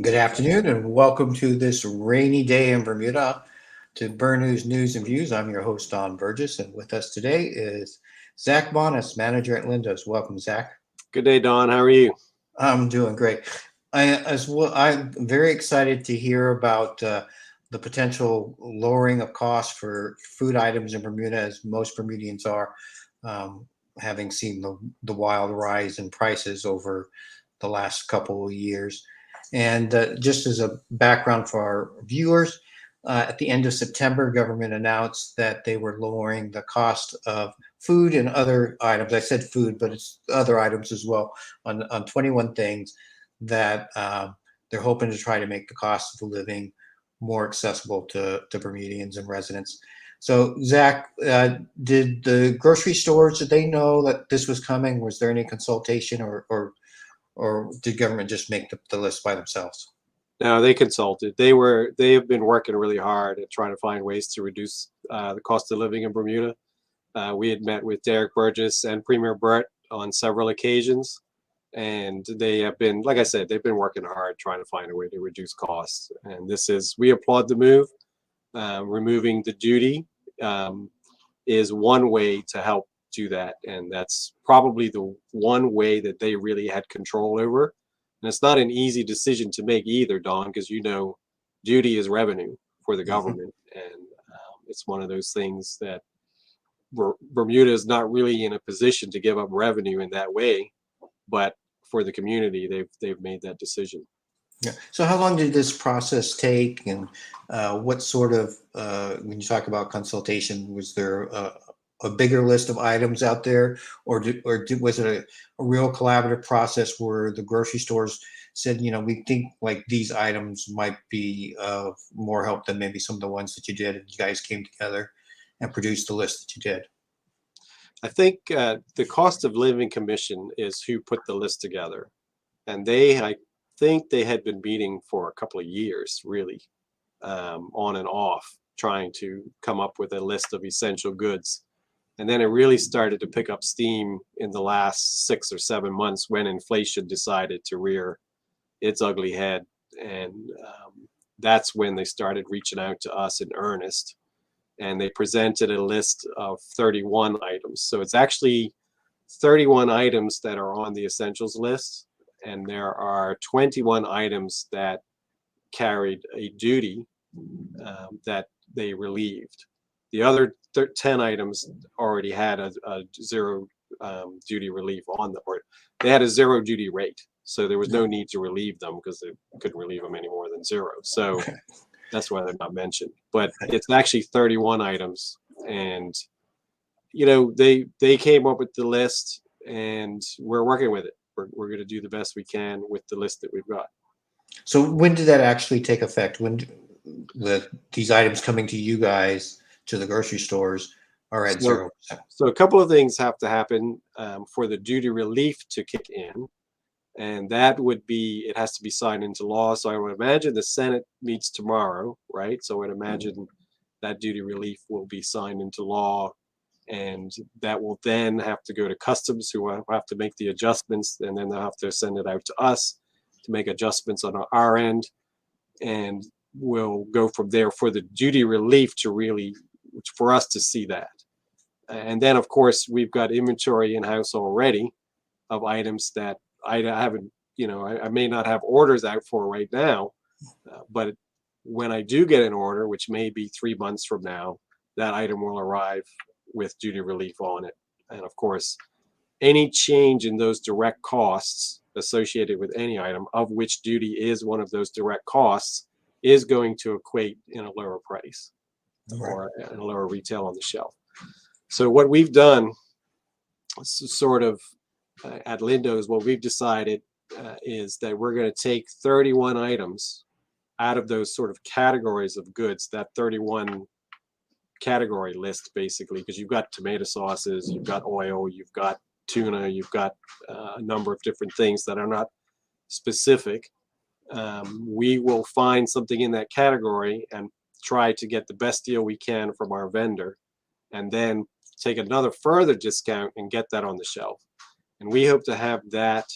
Good afternoon and welcome to this rainy day in Bermuda to Burn News and Views. I'm your host, Don Burgess, and with us today is Zach Moniz, manager at Lindo's. Welcome, Zach. Good day, Don. How are you? I'm doing great. I'm very excited to hear about the potential lowering of costs for food items in Bermuda, as most Bermudians are, um, having seen the wild rise in prices over the last couple of years. And just as a background for our viewers, at the end of September, government announced that they were lowering the cost of food and other items. I said food, but it's other items as well on 21 things that they're hoping to try to make the cost of living more accessible to Bermudians and residents. So, Zach, did the grocery stores, did they know that this was coming? Was there any consultation or did government just make the list by themselves? No, they consulted. They have been working really hard at trying to find ways to reduce the cost of living in Bermuda. We had met with Derek Burgess and Premier Burt on several occasions, and they have been, like I said, they've been working hard trying to find a way to reduce costs. And we applaud the move. Removing the duty is one way to help do that, and that's probably the one way that they really had control over. And it's not an easy decision to make either, Don, because duty is revenue for the Mhm. government, and it's one of those things that Bermuda is not really in a position to give up revenue in that way, but for the community, they've made that decision. Yeah. So, how long did this process take, and what sort of, when you talk about consultation, was there a bigger list of items out there, was it a real collaborative process where the grocery stores said, we think like these items might be of more help than maybe some of the ones that you did, and you guys came together and produced the list that you did? I think the cost of living commission is who put the list together, and I think they had been meeting for a couple of years, really, on and off, trying to come up with a list of essential goods. And then it really started to pick up steam in the last 6 or 7 months when inflation decided to rear its ugly head. And that's when they started reaching out to us in earnest. And they presented a list of 31 items. So it's actually 31 items that are on the essentials list. And there are 21 items that carried a duty that they relieved. The other 10 items already had a zero duty relief on them, or they had a zero duty rate. So there was no need to relieve them because they couldn't relieve them any more than zero. So that's why they're not mentioned. But it's actually 31 items. And, they came up with the list and we're working with it. We're going to do the best we can with the list that we've got. So, when did that actually take effect? These items coming to you guys to the grocery stores are at So, 0%? so a couple of things have to happen for the duty relief to kick in, and that would be it has to be signed into law. So I would imagine the Senate meets tomorrow, right? So I would imagine that duty relief will be signed into law, and that will then have to go to customs, who will have to make the adjustments, and then they'll have to send it out to us to make adjustments on our end, and we'll go from there for the duty relief to really for us to see that. And then, of course, we've got inventory in house already of items that I haven't, I may not have orders out for right now, but when I do get an order, which may be 3 months from now, that item will arrive with duty relief on it. And of course, any change in those direct costs associated with any item, of which duty is one of those direct costs, is going to equate in a lower price Right. or a lower retail on the shelf. So what we've done, sort of at Lindo, is what we've decided is that we're going to take 31 items out of those sort of categories of goods, that 31 category list, basically, because you've got tomato sauces, you've got oil, you've got tuna, you've got a number of different things that are not specific. We will find something in that category and try to get the best deal we can from our vendor, and then take another further discount and get that on the shelf. And we hope to have that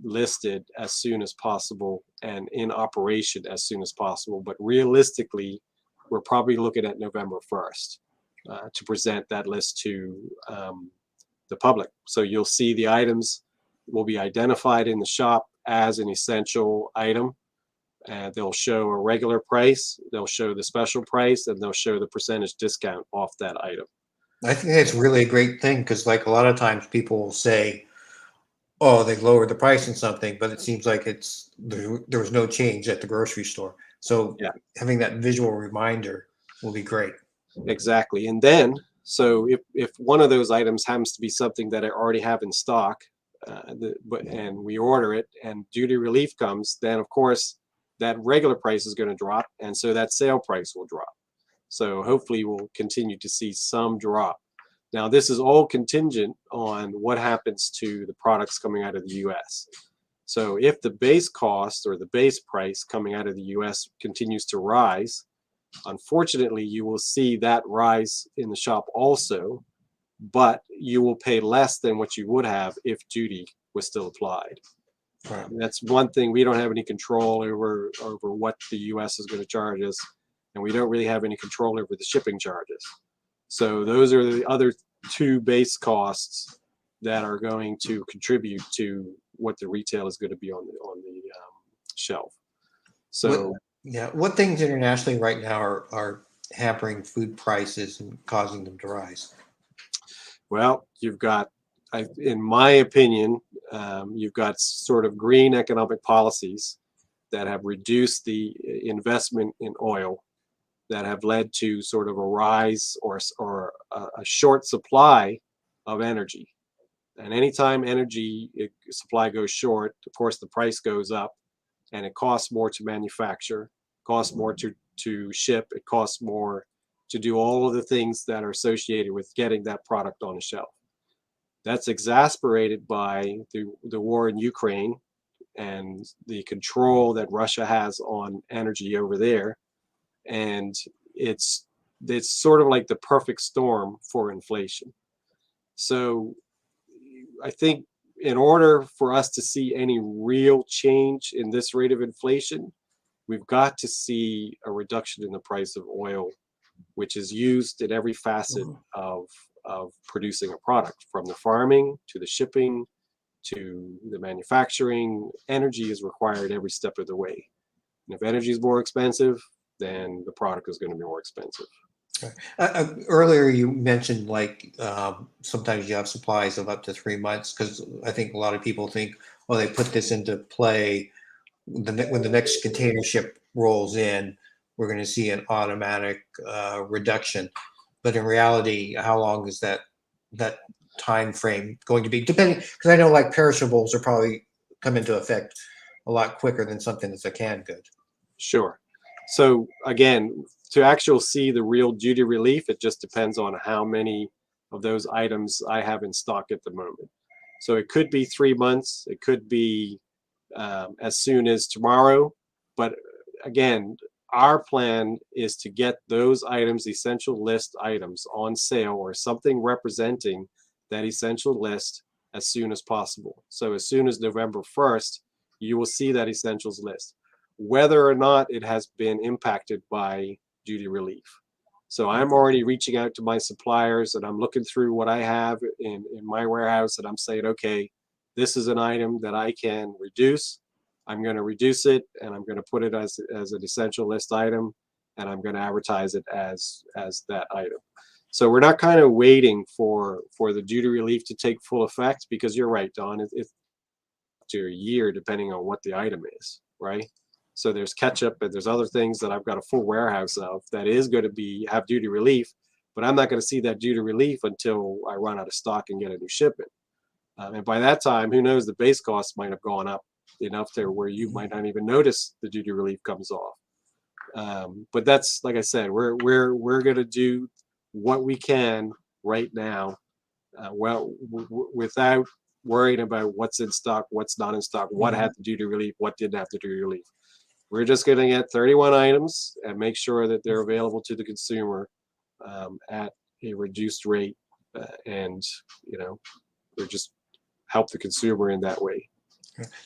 listed as soon as possible and in operation as soon as possible. But realistically, we're probably looking at November 1st to present that list to the public. So you'll see the items will be identified in the shop as an essential item. They'll show a regular price, they'll show the special price, and they'll show the percentage discount off that item. I think that's really a great thing because, like, a lot of times people will say, "Oh, they lowered the price in something," but it seems like there was no change at the grocery store. So Yeah, having that visual reminder will be great. exactly. And then, so if one of those items happens to be something that I already have in stock, and we order it, and duty relief comes, then of course that regular price is going to drop, and so that sale price will drop. So hopefully we'll continue to see some drop. Now, this is all contingent on what happens to the products coming out of the US. So if the base cost or the base price coming out of the US continues to rise, unfortunately, you will see that rise in the shop also, but you will pay less than what you would have if duty was still applied. Right. That's one thing we don't have any control over what the US is going to charge us, and we don't really have any control over the shipping charges. So those are the other two base costs that are going to contribute to what the retail is going to be on the shelf. So What things internationally right now are hampering food prices and causing them to rise? well, you've got, in my opinion, you've got sort of green economic policies that have reduced the investment in oil, that have led to sort of a rise or a short supply of energy. And anytime energy supply goes short, of course, the price goes up, and it costs more to manufacture, costs more to ship, it costs more to do all of the things that are associated with getting that product on the shelf. That's exasperated by the war in Ukraine and the control that Russia has on energy over there. And it's sort of like the perfect storm for inflation. So I think in order for us to see any real change in this rate of inflation, we've got to see a reduction in the price of oil, which is used in every facet of producing a product, from the farming to the shipping to the manufacturing. Energy is required every step of the way. And if energy is more expensive, then the product is going to be more expensive. Earlier, you mentioned sometimes you have supplies of up to 3 months because I think a lot of people think, oh, they put this into play when the next container ship rolls in, we're going to see an automatic reduction. But in reality, how long is that time frame going to be? Depending, because I know like perishables are probably come into effect a lot quicker than something that's a canned good. Sure. So again, to actually see the real duty relief, it just depends on how many of those items I have in stock at the moment. So it could be 3 months, it could be as soon as tomorrow. But again, our plan is to get those items, essential list items, on sale or something representing that essential list as soon as possible. So as soon as November 1st, you will see that essentials list, whether or not it has been impacted by duty relief. So I'm already reaching out to my suppliers, and I'm looking through what I have in my warehouse, and I'm saying, okay, this is an item that I can reduce. I'm going to reduce it, and I'm going to put it as an essential list item, and I'm going to advertise it as that item. So we're not kind of waiting for the duty relief to take full effect, because you're right, Don, it's up to a year depending on what the item is, right? So there's ketchup and there's other things that I've got a full warehouse of that is going to have duty relief, but I'm not going to see that duty relief until I run out of stock and get a new shipment. And by that time, who knows, the base cost might have gone up enough to where you might not even notice the duty relief comes off. But that's, like I said, we're going to do what we can right now, without worrying about what's in stock, what's not in stock, what had the duty relief, what didn't have the duty relief. We're just going to get 31 items and make sure that they're available to the consumer at a reduced rate, and we're just help the consumer in that way.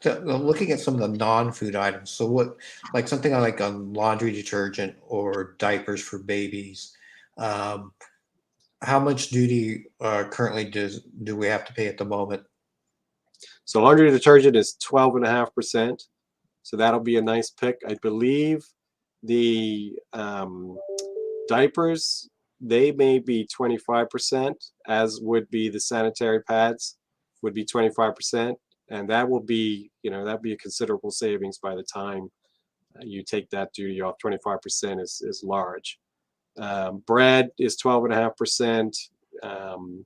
So, looking at some of the non-food items, so what, like something like laundry detergent or diapers for babies, um, how much duty currently do we have to pay at the moment? So laundry detergent is 12.5%. So that'll be a nice pick. I believe the diapers, they may be 25%, as would be the sanitary pads would be 25. And that will be, that'd be a considerable savings by the time you take that duty off. 25% is large. Bread is 12.5%.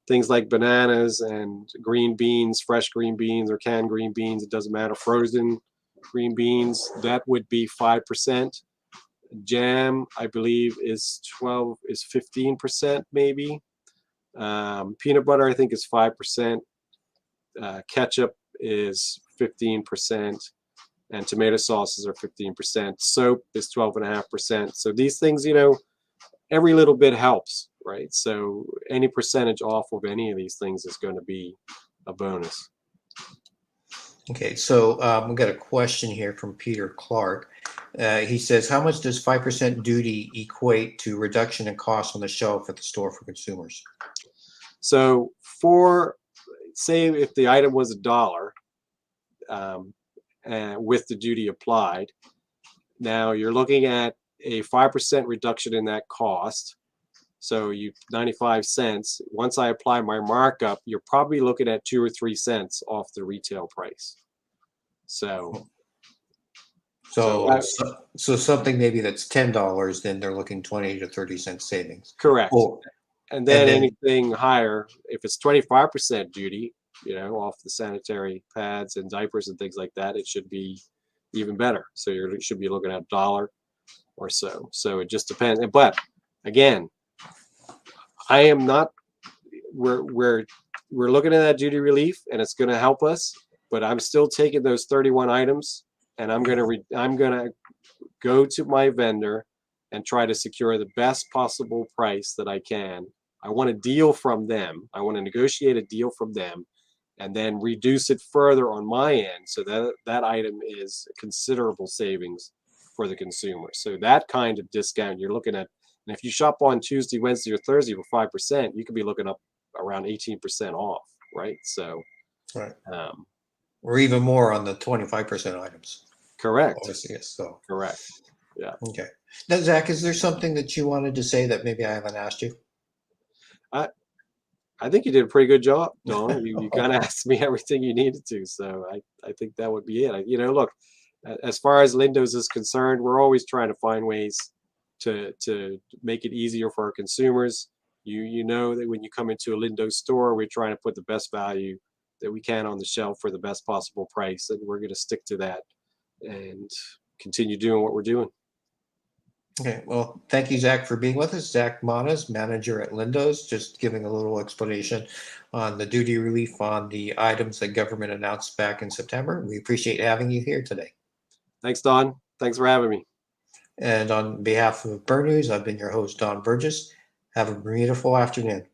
Things like bananas and green beans, fresh green beans or canned green beans, it doesn't matter. Frozen green beans, that would be 5%. Jam, I believe, is 15% maybe. Peanut butter, I think, is 5%. Ketchup is 15%, and tomato sauces are 15%. Soap is 12.5%. So these things, every little bit helps, right? So any percentage off of any of these things is going to be a bonus. Okay, so we've got a question here from Peter Clark. He says, how much does 5% duty equate to reduction in cost on the shelf at the store for consumers? So say if the item was $1 and with the duty applied, now you're looking at a 5% reduction in that cost. So 95 cents. Once I apply my markup, you're probably looking at 2 or 3 cents off the retail price. So something maybe that's $10, then they're looking 20 to 30 cents savings. Correct. And then anything higher, if it's 25% duty, off the sanitary pads and diapers and things like that, it should be even better. So you should be looking at $1 or so. So it just depends. But again, I am not. We're looking at that duty relief, and it's going to help us. But I'm still taking those 31 items, and I'm gonna go to my vendor and try to secure the best possible price that I can. I want a deal from them. I want to negotiate a deal from them, and then reduce it further on my end, so that item is considerable savings for the consumer. So that kind of discount you're looking at. And if you shop on Tuesday, Wednesday, or Thursday for 5%, you could be looking up around 18% off, right? So, right. Or even more on the 25% items. Correct. Obviously, yes. So correct. Yeah. Okay. Now, Zach, is there something that you wanted to say that maybe I haven't asked you? I think you did a pretty good job, Don. You kind of asked me everything you needed to, so I think that would be it. Look, as far as Lindo's is concerned, we're always trying to find ways to make it easier for our consumers. You know that when you come into a Lindo store, we're trying to put the best value that we can on the shelf for the best possible price, and we're going to stick to that and continue doing what we're doing. Okay, well, thank you, Zach, for being with us. Zach Moniz, manager at Lindo's, just giving a little explanation on the duty relief on the items that government announced back in September. We appreciate having you here today. Thanks, Don. Thanks for having me. And on behalf of Burn News, I've been your host, Don Burgess. Have a beautiful afternoon.